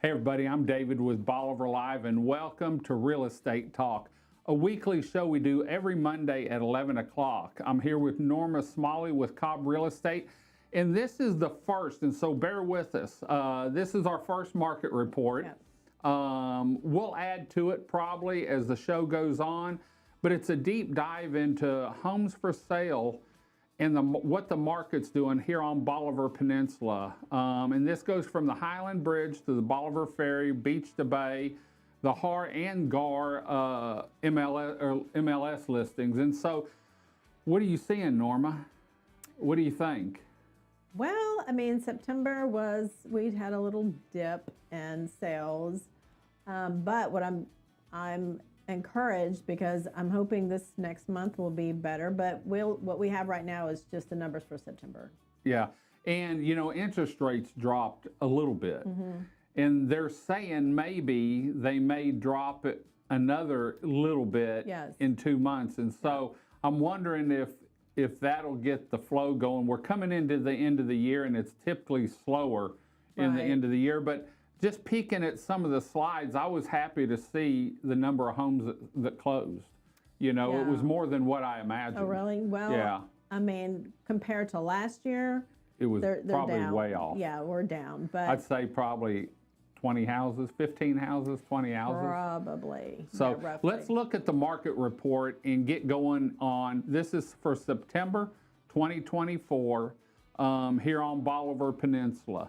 Hey everybody, I'm David with Bolivar Live and welcome to Real Estate Talk, a weekly show we do every Monday at 11 o'clock. I'm here with Norma Smalley with Cobb Real Estate, and this is the first, and so bear with us. This is our first market report. Yep. We'll add to it probably as the show goes on, but it's a deep dive into homes for sale and what the market's doing here on Bolivar Peninsula. And this goes from the Highland Bridge to the Bolivar Ferry, Beach to Bay, the Har and Gar MLS listings. And so, what are you seeing, Norma? What do you think? Well, I mean, September we had a little dip in sales, but what I'm encouraged because I'm hoping this next month will be better. But what we have right now is just the numbers for September. Yeah, and you know, interest rates dropped a little bit, and they're saying maybe they may drop it another little bit in 2 months. And so I'm wondering if that'll get the flow going. We're coming into the end of the year, and it's typically slower in the end of the year, but just peeking at some of the slides, I was happy to see the number of homes that closed. You know, it was more than what I imagined. Oh, really? Well, yeah. I mean, compared to last year, It was they're probably down. way off. Yeah, we're down, but I'd say probably 20 houses, 15 houses, 20 houses. probably. So yeah, roughly. let's look at the market report and get going on. This is for September 2024 here on Bolivar Peninsula.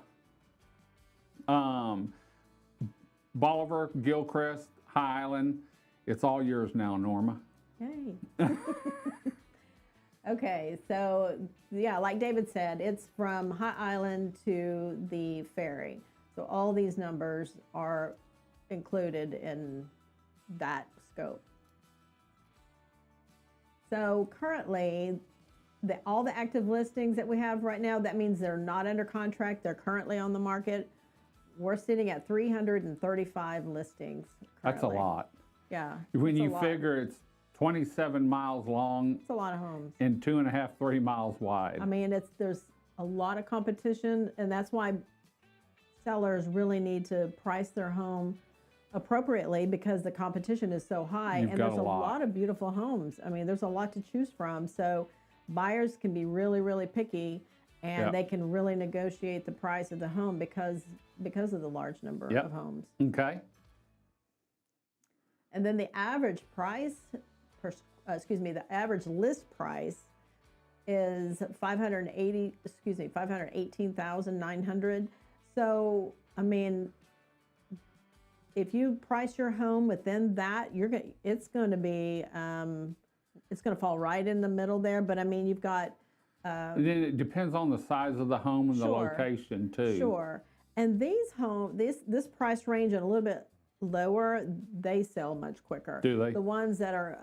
Bolivar, Gilchrist, Highland. It's all yours now, Norma. Yay. Okay, so yeah, like David said, it's from High Island to the ferry. So all these numbers are included in that scope. So currently, all the active listings that we have right now, that means they're not under contract, they're currently on the market. We're sitting at 335 listings currently. That's a lot. Yeah. When it's a you lot. figure it's 27 miles long It's a lot of homes. and 2.5, 3 miles wide. I mean, there's a lot of competition, and that's why sellers really need to price their home appropriately because the competition is so high. You've And got there's a a lot. lot of beautiful homes. I mean, there's a lot to choose from. So buyers can be really, really picky, and they can really negotiate the price of the home because of the large number of homes. Okay. And then the average price the average list price is $518,900. So, I mean, if you price your home within that, it's going to fall right in the middle there. But I mean, you've got. And then it depends on the size of the home and the location too. Sure. And these this price range and a little bit lower, they sell much quicker. Do they? The ones that are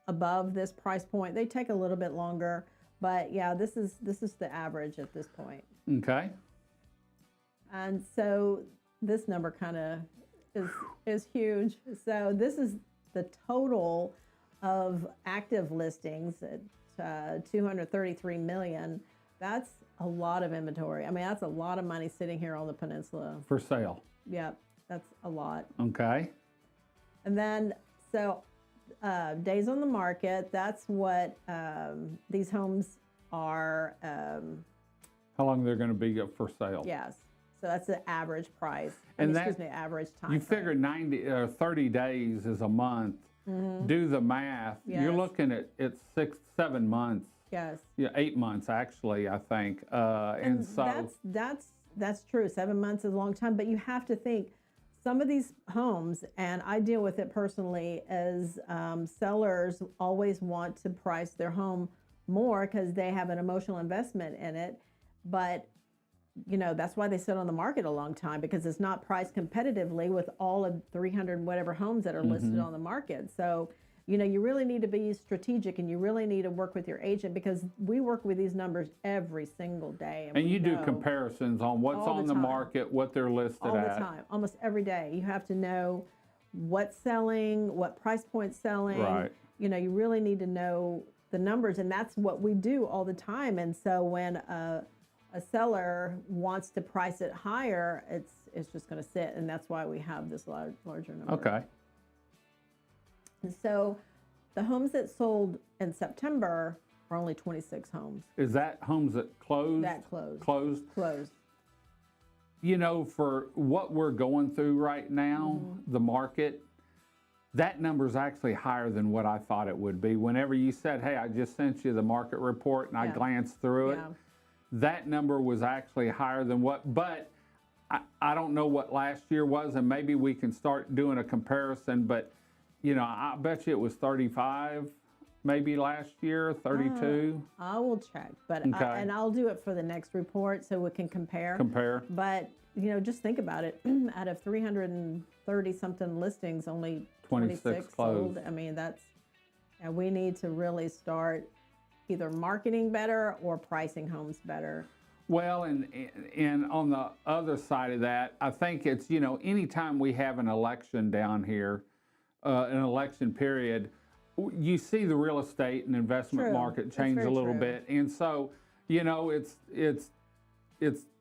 above this price point, they take a little bit longer. But yeah, this is the average at this point. Okay. And so this number kind of is huge. So this is the total of active listings at 233 million. That's a lot of inventory. I mean, that's a lot of money sitting here on the peninsula. For sale. Yep, that's a lot. Okay. And then, so days on the market, that's what these homes are. How long they're going to be up for sale? Yes. So that's the average price. And average time. You frame. figure 90 or 30 days is a month. Do the math. You're Yes. looking at 6, 7 months. Yes. Yeah, 8 months actually, I think. And so that's true. 7 months is a long time, but you have to think some of these homes, and I deal with it personally, as sellers always want to price their home more because they have an emotional investment in it. But you know, that's why they sit on the market a long time, because it's not priced competitively with all of 300 whatever homes that are listed on the market. So, you know, you really need to be strategic, and you really need to work with your agent, because we work with these numbers every single day. and you do know comparisons on what's all the on the time. market, what they're listed all at. the time, almost every day. You have to know what's selling, what price point's selling. Right. You know, you really need to know the numbers, and that's what we do all the time. And so when a a seller wants to price it higher, it's just going to sit, and that's why we have this larger number. Okay. And so the homes that sold in September are only 26 homes. Is that homes that closed? That closed. Closed. You know, for what we're going through right now, the market, that number is actually higher than what I thought it would be. Whenever you said, hey, I just sent you the market report and I glanced through it, that number was actually higher than what, but I don't know what last year was, and maybe we can start doing a comparison, but you know, I bet you it was 35 maybe last year, 32. I will check, but Okay. and I'll do it for the next report so we can compare. But you know, just think about it. Out of 330 something listings, only 26 sold. I mean, and we need to really start either marketing better or pricing homes better. Well, and on the other side of that, I think it's, you know, anytime we have an election down here, an election period, you see the real estate and investment market change a little bit. And so, you know, it's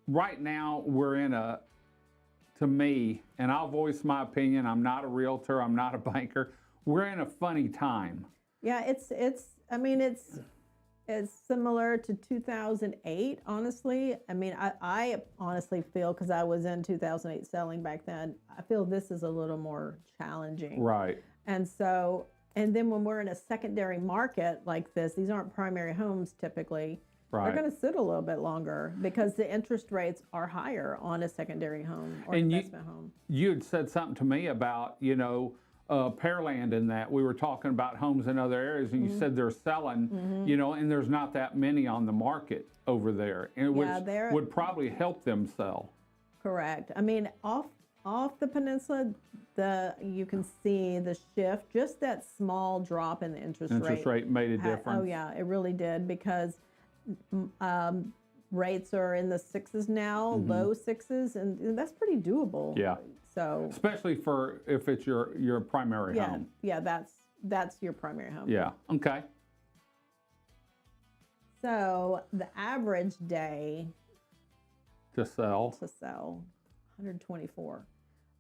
right now we're in to me, and I'll voice my opinion, I'm not a realtor, I'm not a banker, we're in a funny time. Yeah, I mean, it's similar to 2008, honestly. I mean, I honestly feel, because I was in 2008 selling back then, I feel this is a little more challenging. Right. And so, and then when we're in a secondary market like this, these aren't primary homes typically. Right. They're going to sit a little bit longer because the interest rates are higher on a secondary home or investment home. You had said something to me about, you know, Pearland and that. We were talking about homes in other areas, and you said they're selling, you know, and there's not that many on the market over there, and which would probably help them sell. Correct. I mean, off the peninsula, you can see the shift. Just that small drop in the interest rate made a difference. Oh yeah, it really did, because rates are in the sixes now, low sixes, and that's pretty doable. Yeah. So especially for if it's your primary home. Yeah, that's your primary home. Yeah. Okay. So the average day to sell 124.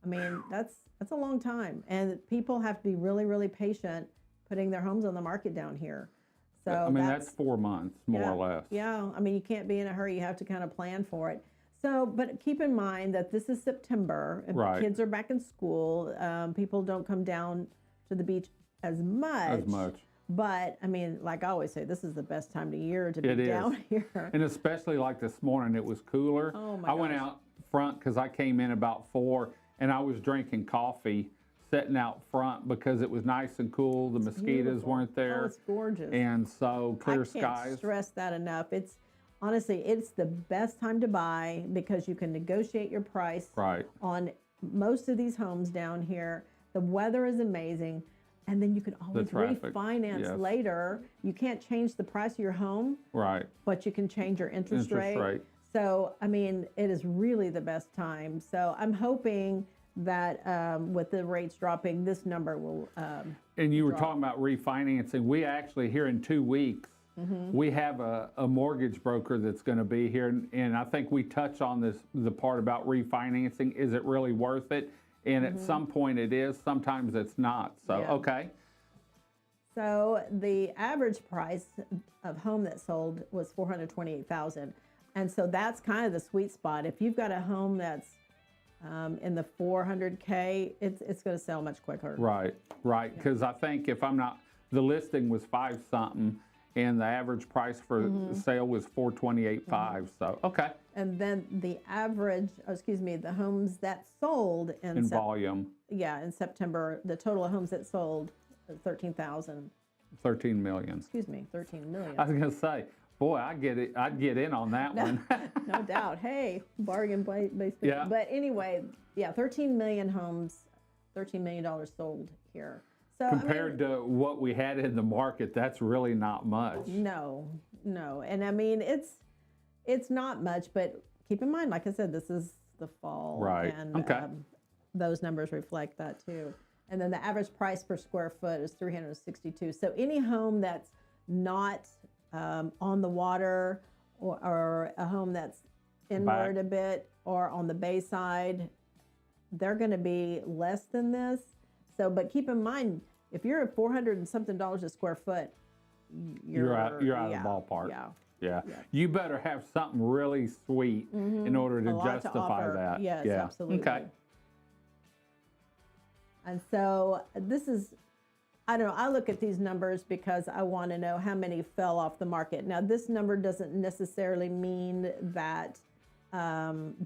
I mean, that's a long time, and people have to be really, really patient putting their homes on the market down here. So I mean, that's 4 months, more or less. Yeah, I mean, you can't be in a hurry. You have to kind of plan for it. So, but keep in mind that this is September. Right. Kids are back in school. People don't come down to the beach as much. But, I mean, like I always say, this is the best time of year to be down here. And especially like this morning, it was cooler. Oh, my gosh. I went out front because I came in about 4, and I was drinking coffee sitting out front because it was nice and cool. The mosquitoes weren't there. Oh, it's gorgeous. And so clear skies. I can't stress that enough. Honestly, it's the best time to buy because you can negotiate your price on most of these homes down here. The weather is amazing, and then you can always refinance later. You can't change the price of your home, but you can change your interest rate. So, I mean, it is really the best time. So I'm hoping that with the rates dropping, this number will And you were talking about refinancing. We actually, here in 2 weeks, we have a mortgage broker that's going to be here, and I think we touch on the part about refinancing. Is it really worth it? And at some point it is, sometimes it's not. So, okay. So the average price of home that sold was $428,000. And so that's kind of the sweet spot. If you've got a home that's in the $400K, it's going to sell much quicker. Right. Because I think the listing was 5 something, and the average price for the sale was $428,500. So, okay. And then the homes that sold in volume. Yeah, in September, the total of homes that sold, 13,000. 13 million. Excuse me, 13 million. I was going to say, boy, I'd get in on that one. No doubt. Hey, bargain basement. Yeah. But anyway, 13 million homes, $13 million sold here. So compared to what we had in the market, that's really not much. No. And I mean, it's not much, but keep in mind, like I said, this is the fall. Right. And those numbers reflect that too. And then the average price per square foot is $362. So any home that's not on the water, or a home that's inward a bit or on the bay side, they're going to be less than this. So, but keep in mind, if you're at $400 and something a square foot, you're out of the ballpark. Yeah. You better have something really sweet in order to justify that. Yes, absolutely. Okay. And so this is, I don't know, I look at these numbers because I want to know how many fell off the market. Now, this number doesn't necessarily mean that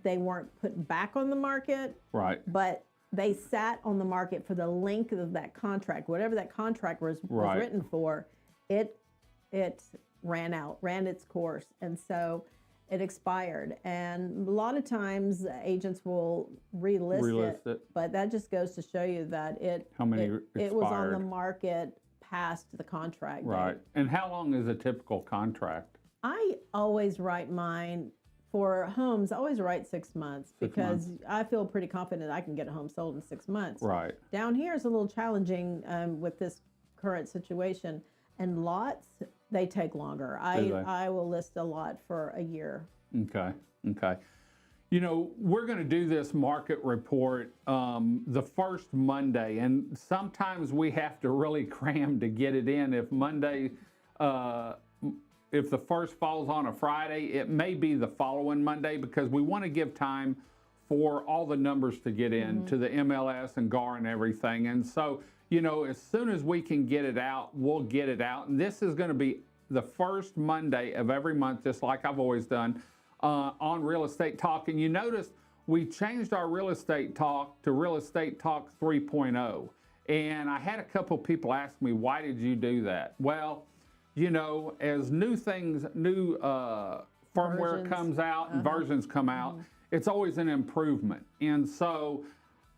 they weren't put back on the market. Right. But they sat on the market for the length of that contract. Whatever that contract was written for, it ran its course. And so it expired. And a lot of times agents will relist it, but that just goes to show you that it was on the market past the contract date. And how long is a typical contract? I always write mine for homes. I always write 6 months because I feel pretty confident I can get a home sold in 6 months. Right. Down here is a little challenging with this current situation, and lots, they take longer. I will list a lot for a year. Okay. You know, we're going to do this market report the first Monday, and sometimes we have to really cram to get it in. If Monday, if the first falls on a Friday, it may be the following Monday because we want to give time for all the numbers to get in to the MLS and GAR and everything. And so, you know, as soon as we can get it out, we'll get it out. And this is going to be the first Monday of every month, just like I've always done, on Real Estate Talk. And you notice we changed our Real Estate Talk to Real Estate Talk 3.0. And I had a couple people ask me, why did you do that? Well, you know, as new firmware comes out and versions come out, it's always an improvement. And so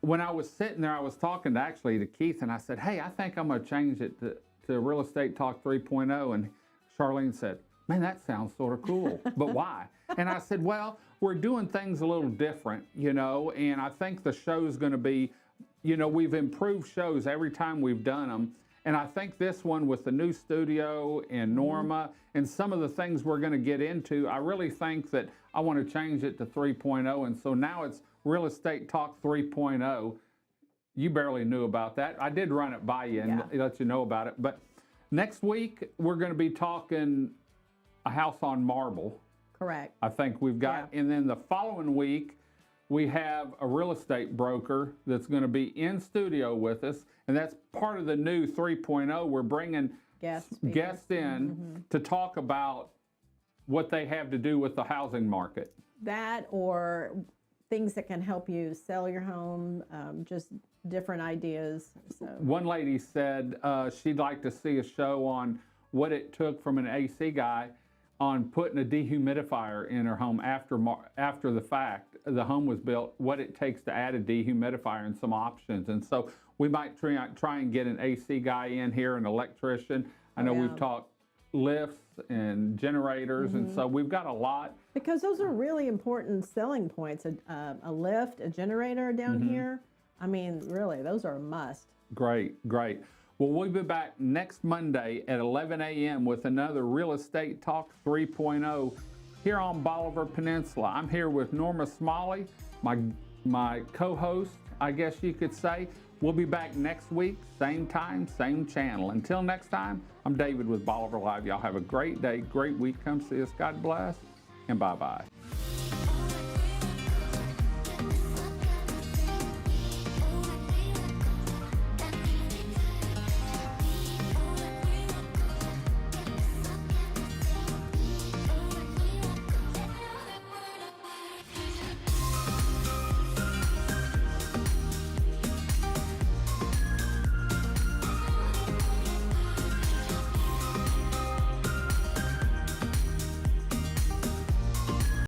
when I was sitting there, I was talking to Keith, and I said, hey, I think I'm going to change it to Real Estate Talk 3.0. And Charlene said, man, that sounds sort of cool, but why? And I said, well, we're doing things a little different, you know, and I think the show's going to be, you know, we've improved shows every time we've done them. And I think this one with the new studio and Norma and some of the things we're going to get into, I really think that I want to change it to 3.0. And so now it's Real Estate Talk 3.0. You barely knew about that. I did run it by you and let you know about it. But next week, we're going to be talking a house on marble. Correct. I think we've got. And then the following week, we have a real estate broker that's going to be in studio with us. And that's part of the new 3.0. We're bringing guests in to talk about what they have to do with the housing market. That or things that can help you sell your home, just different ideas. So. One lady said she'd like to see a show on what it took from an AC guy on putting a dehumidifier in her home after the fact. The home was built, what it takes to add a dehumidifier and some options. And so we might try and get an AC guy in here, an electrician. I know we've talked lifts and generators, and so we've got a lot. Because those are really important selling points. A lift, a generator down here. I mean, really, those are a must. Great. Well, we'll be back next Monday at 11 a.m. with another Real Estate Talk 3.0 here on Bolivar Peninsula. I'm here with Norma Smalley, my co-host, I guess you could say. We'll be back next week, same time, same channel. Until next time, I'm David with Bolivar Live. Y'all have a great day, great week. Come see us. God bless, and bye-bye.